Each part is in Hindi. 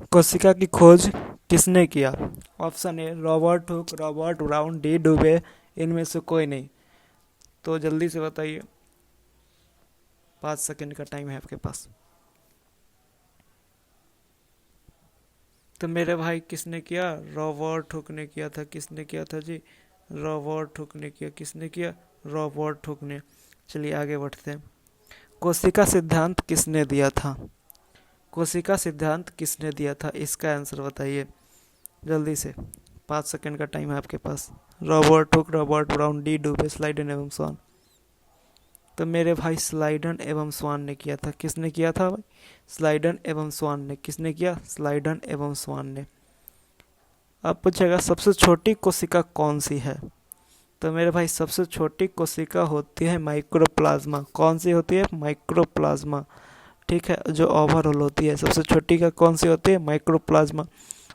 कोशिका की खोज किसने किया? Option A Robert Hooke, Robert Brown, de डुबे, इनमें से कोई नहीं। तो जल्दी से बताइए, 5 सेकंड का टाइम है आपके पास। तो मेरे भाई किसने किया? रॉबर्ट हुक ने किया था। किसने किया था जी? रॉबर्ट हुक ने किया। किसने किया? रॉबर्ट हुक ने। चलिए आगे बढ़ते हैं। कोशिका सिद्धांत किसने दिया था? कोशिका सिद्धांत किसने दिया था, इसका आंसर बताइए जल्दी से। 5 सेकंड का टाइम है आपके पास। Robert Hooke, Robert Brown, de Duve, Schleiden एवं स्वान। तो मेरे भाई स्लाइडन एवं स्वान ने किया था। किसने किया था भाई? स्लाइडन एवं स्वान ने। किसने किया? स्लाइडन एवं स्वान ने। अब पूछेगा सबसे छोटी कोशिका कौन सी है? तो मेरे भाई सबसे छोटी कोशिका होती है माइक्रोप्लाज्मा। कौन सी होती है? माइक्रोप्लाज्मा। ठीक है, जो ओवरऑल होती है सबसे छोटी का कौन सी होती है? माइक्रोप्लाज्मा।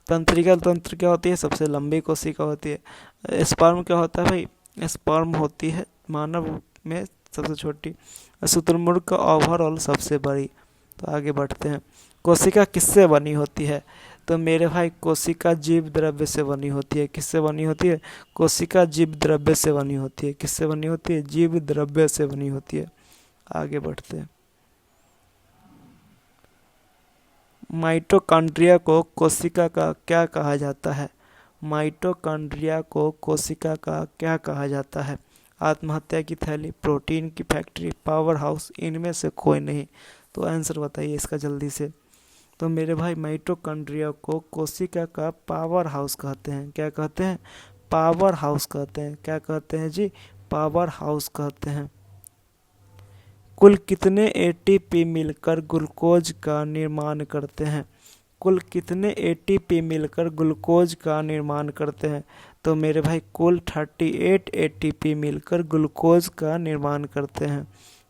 तंत्रिका तंत्र क्या होती है? सबसे लंबी कोशिका होती है। स्पर्म क्या होता है भाई? स्पर्म होती है मानव में सबसे छोटी। शुतुरमुर्ग का ओवरऑल सबसे बड़ी। तो आगे बढ़ते हैं। कोशिका किससे बनी होती है? तो मेरे भाई कोशिका जीव द्रव्य से बनी होती है। किससे बनी होती है? कोशिका जीव द्रव्य से बनी होती है। किससे बनी होती है? जीव द्रव्य से बनी होती है। आगे बढ़ते हैं। माइटोकॉन्ड्रिया को कोशिका का क्या कहा जाता है? माइटोकॉन्ड्रिया को कोशिका का क्या कहा जाता है? आत्महत्या की थैली, प्रोटीन की फैक्ट्री, पावर हाउस, इनमें से कोई नहीं। तो आंसर बताइए इसका जल्दी से। तो मेरे भाई माइटोकॉन्ड्रिया को कोशिका का पावर हाउस कहते हैं। क्या कहते हैं? पावर हाउस कहते हैं। क्या कहते हैं जी? पावर हाउस कहते हैं। कुल कितने एटीपी मिलकर ग्लूकोज का निर्माण करते हैं? कुल कितने एटीपी मिलकर ग्लूकोज का निर्माण करते हैं? तो मेरे भाई कुल 38 एटीपी मिलकर ग्लूकोज का निर्माण करते हैं।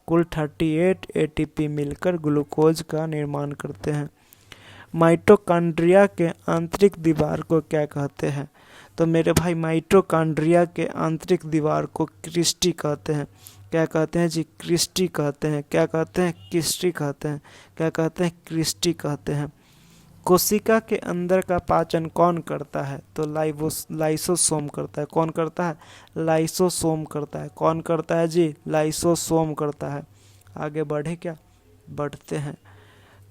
कुल 38 एटीपी मिलकर ग्लूकोज का निर्माण करते हैं। माइटोकॉन्ड्रिया के आंतरिक दीवार को क्या कहते हैं? तो मेरे भाई माइटोकॉन्ड्रिया के आंतरिक दीवार को क्रिस्टी कहते हैं। क्या कहते हैं जी? क्रिस्टी कहते हैं। क्या कहते हैं? क्रिस्टी कहते हैं। क्या कहते हैं? क्रिस्टी कहते हैं। कोशिका के अंदर का पाचन कौन करता है? तो लाइसोसोम करता है। कौन करता है? लाइसोसोम करता है। कौन करता है जी? लाइसोसोम करता है। आगे बढ़े क्या? बढ़ते हैं।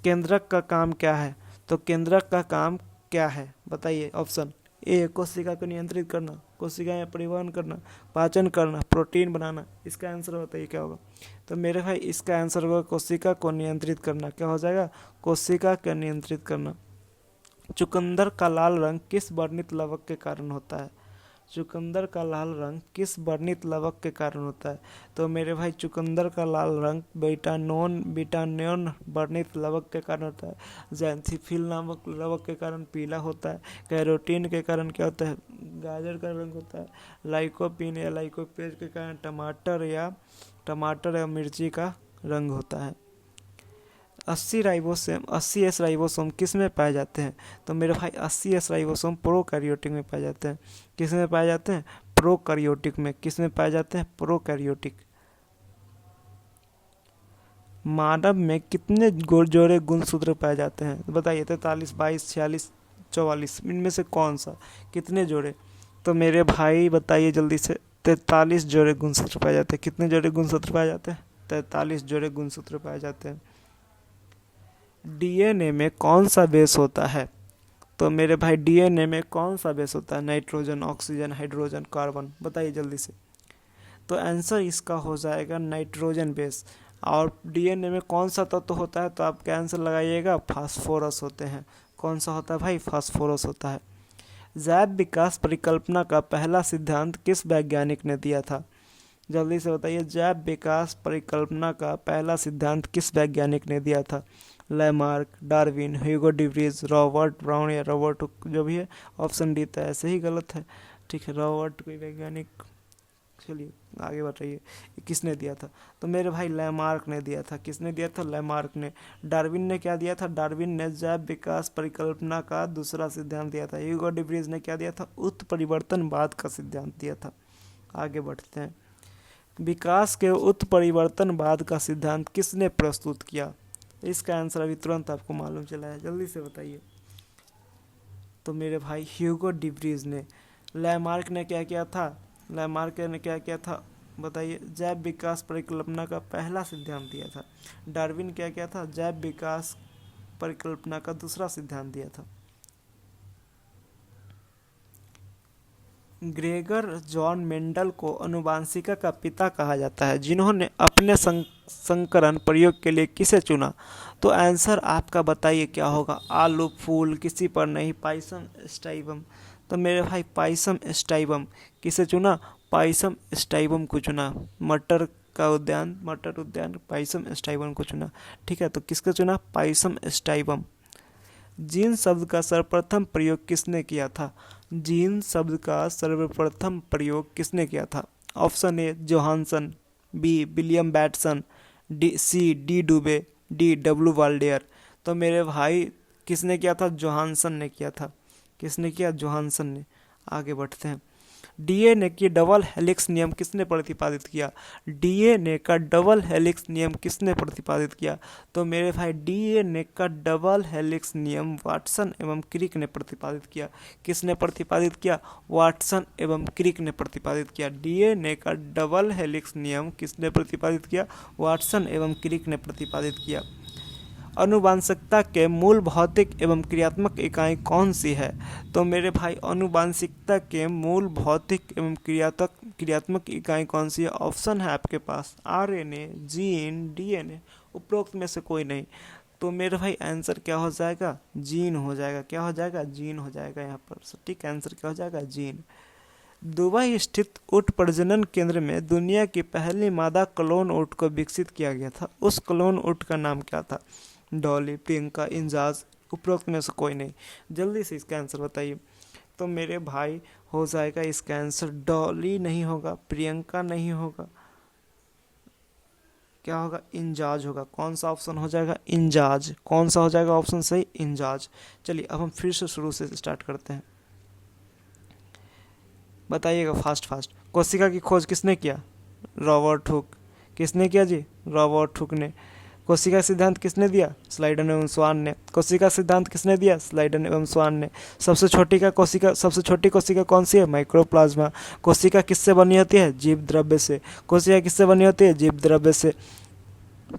केंद्रक का काम क्या है? तो केंद्रक का काम क्या है बताइए? ऑप्शन ए कोशिका को नियंत्रित करना, कोशिका में परिवहन करना, पाचन करना, प्रोटीन बनाना। इसका आंसर बताइए क्या होगा? तो मेरे भाई इसका आंसर होगा कोशिका को नियंत्रित करना। क्या हो जाएगा? कोशिका को नियंत्रित करना। चुकंदर का लाल रंग किस वर्णित लवक के कारण होता है? चुकंदर का लाल रंग किस वर्णित लवक के कारण होता है? तो मेरे भाई चुकंदर का लाल रंग बीटानोन वर्णित लवक के कारण होता है। जैंथोफिल नामक लवक के कारण पीला होता है। कैरोटीन के कारण क्या होता है? गाजर का रंग होता है। लाइकोपीन या लाइकोपेज के कारण टमाटर या मिर्ची का रंग होता है। 80 एस राइबोसोम किस में पाए जाते हैं? तो मेरे भाई 80 एस राइबोसोम प्रोकैरियोटिक में पाए जाते हैं। किस में पाए जाते हैं? प्रोकैरियोटिक में। किस में पाए जाते हैं? प्रोकैरियोटिक। मानव में कितने जोड़े गुणसूत्र पाए जाते हैं? तो बताइए 43, 22, 46, 44, इनमें से कौन सा? कितने जोड़े? तो मेरे भाई बताइए जल्दी से। 43 जोड़े गुणसूत्र पाए जाते हैं। कितने जोड़े गुणसूत्र पाए जाते हैं? 43 जोड़े गुणसूत्र पाए जाते हैं। डीएनए में कौन सा बेस होता है? तो मेरे भाई डीएनए में कौन सा बेस होता है? Nitrogen, oxygen, hydrogen, carbon. बताइए जल्दी से। तो आंसर इसका हो जाएगा नाइट्रोजन बेस। और डीएनए में कौन सा तत्व होता है? तो आप क्या आंसर लगाइएगा? फास्फोरस होते हैं। कौन सा होता है भाई? फास्फोरस होता है। जैव विकास परिकल्पना का पहला सिद्धांत किस वैज्ञानिक ने दिया था? जल्दी से बताइए। जैव विकास परिकल्पना का पहला सिद्धांत किस वैज्ञानिक ने दिया था? लैमार्क, डार्विन, ह्यूगो डिवरीज, रॉबर्ट ब्राउन या रॉबर्ट हुक, जो भी है। ऑप्शन डी तो ऐसे ही गलत है। ठीक है, रॉबर्ट कोई वैज्ञानिक। चलिए आगे बताइए किसने दिया था? तो मेरे भाई लैमार्क ने दिया था। किसने दिया था? लैमार्क ने। डार्विन ने क्या दिया था? डार्विन ने जैव विकास परिकल्पना का दूसरा सिद्धांत दिया था। ह्यूगो डिवरीज ने क्या दिया था? उत्परिवर्तनवाद का सिद्धांत दिया था। आगे बढ़ते हैं। विकास के उत्परिवर्तनवाद का सिद्धांत किसने प्रस्तुत किया? इसका आंसर अभी तुरंत आपको मालूम चला है। जल्दी से बताइए। तो मेरे भाई ह्यूगो डिब्रीज ने। लैमार्क ने क्या किया था? लैमार्क ने क्या किया था बताइए? जैव विकास परिकल्पना का पहला सिद्धांत दिया था। डार्विन क्या किया था? जैव विकास परिकल्पना का दूसरा सिद्धांत दिया था। ग्रेगर जॉन मेंडल को आनुवंशिकी का पिता कहा जाता है, जिन्होंने अपने संकरण प्रयोग के लिए किसे चुना? तो आंसर आपका बताइए क्या होगा? आलू फूल किसी पर नहीं, पाइसम स्टाइबम। तो मेरे भाई पाइसम स्टाइबम किसे चुना? पाइसम स्टाइबम को चुना। मटर उद्यान पाइसम स्टाइबम को चुना। ठीक है, तो किसको चुना? पाइसम स्टाइबम। जीन शब्द का सर्वप्रथम प्रयोग किसने किया था? जीन शब्द का सर्वप्रथम प्रयोग किसने किया था? Option A Johannsen, B William Bateson, D डुबे, डी डब्ल्यू वाल्डेयर। तो मेरे भाई किसने किया था? जोहानसन ने किया था। किसने किया? जोहानसन ने। आगे बढ़ते हैं। डीएनए की डबल हेलिक्स नियम किसने प्रतिपादित किया? डीएनए का डबल हेलिक्स नियम किसने प्रतिपादित किया? तो मेरे भाई डीएनए का डबल हेलिक्स नियम वाटसन एवं क्रिक ने प्रतिपादित किया। किसने प्रतिपादित किया? वाटसन एवं क्रिक ने प्रतिपादित किया। डीएनए का डबल हेलिक्स नियम किसने प्रतिपादित किया? वाटसन एवं क्रिक ने प्रतिपादित किया। आनुवंशिकता के मूल भौतिक एवं क्रियात्मक इकाई कौन सी है? तो मेरे भाई आनुवंशिकता के मूल भौतिक एवं क्रियात्मक इकाई कौन सी है? ऑप्शन है आपके पास आरएनए, जीन, डीएनए। उपरोक्त में से कोई नहीं। तो मेरे भाई आंसर क्या हो जाएगा? जीन हो जाएगा। क्या हो जाएगा? जीन हो जाएगा। यहाँ पर सटीक आंसर क्या हो जाएगा? जीन। दुबई स्थित ऊँट प्रजनन केंद्र में दुनिया की पहली मादा क्लोन ऊँट को विकसित किया गया था। उस क्लोन ऊँट का नाम क्या था? डॉली, प्रियंका, इंजाज। उपरोक्त में से कोई नहीं। जल्दी से इसका आंसर बताइए। तो मेरे भाई हो जाएगा इसका आंसर डॉली नहीं होगा, प्रियंका नहीं होगा, क्या होगा? इंजाज होगा। कौन सा ऑप्शन हो जाएगा? इंजाज। कौन सा हो जाएगा ऑप्शन सही? इंजाज। चलिए अब हम फिर से शुरू से स्टार्ट करते हैं। बताइएगा फास्ट। कोशिका की खोज किसने किया? Robert Hooke. किसने किया जी? रॉबर्ट हुक ने। कोशिका सिद्धांत किसने दिया? स्लाइडन एवं स्वान ने। कोशिका सिद्धांत किसने दिया? स्लाइडन एवं स्वान ने। सबसे छोटी कोशिका कौन सी है? माइक्रोप्लाज्मा। कोशिका किससे बनी होती है? जीव द्रव्य से। कोशिका किससे बनी होती है? जीव द्रव्य से।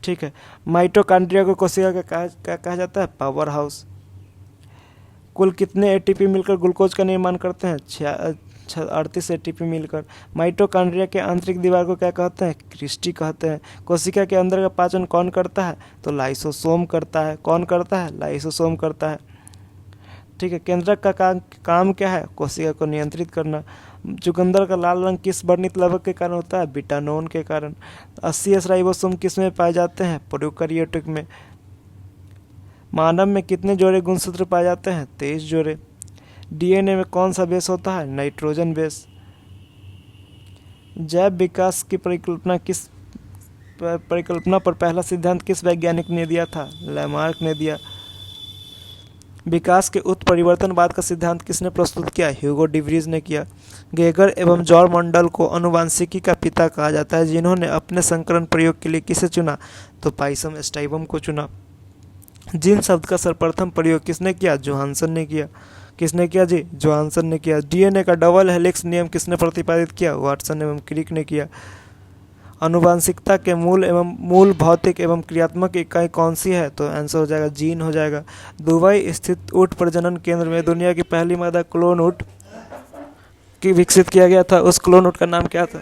ठीक है। माइटोकॉन्ड्रिया को कोशिका का कहा जाता है? Power house. कुल कितने एटीपी मिलकर ग्लूकोज का निर्माण करते हैं? 38 एटीपी मिलकर। माइटोकॉन्ड्रिया के आंतरिक दीवार को क्या कहते हैं? क्रिस्टी कहते हैं। कोशिका के अंदर का पाचन कौन करता है? तो लाइसोसोम करता है। कौन करता है? लाइसोसोम करता है। ठीक है। केंद्रक का काम क्या है? कोशिका को नियंत्रित करना। चुकंदर का लाल रंग किस वर्णित लवक के कारण होता है? बीटानोन के कारण। 80S राइबोसोम किस में पाए जाते हैं? प्रोकैरियोटिक में। मानव में कितने जोड़े गुणसूत्र पाए जाते हैं? 23 जोड़े। डीएनए में कौन सा बेस होता है? Nitrogen base. जैव विकास की परिकल्पना पर पहला सिद्धांत किस वैज्ञानिक ने दिया था? लैमार्क ने दिया। विकास के उत्परिवर्तनवाद का सिद्धांत किसने प्रस्तुत किया? ह्यूगो डिब्रीज ने किया। गेगर एवं जॉर्ज मेंडल को आनुवंशिकी का पिता कहा जाता है, जिन्होंने अपने संकरण प्रयोग के लिए किसे चुना? तो पाइसम स्टाइबम को चुना। जीन शब्द का सर्वप्रथम प्रयोग किसने किया? जोहानसन ने किया। किसने किया जी? जोहानसन ने किया। डीएनए का डबल हेलिक्स नियम किसने प्रतिपादित किया? वाटसन एवं क्रिक ने किया। आनुवंशिकता के मूल भौतिक एवं क्रियात्मक इकाई कौन सी है? तो आंसर हो जाएगा जीन हो जाएगा। दुबई स्थित ऊँट प्रजनन केंद्र में दुनिया की पहली मादा क्लोन ऊँट की विकसित किया गया था। उस क्लोन ऊँट का नाम क्या था?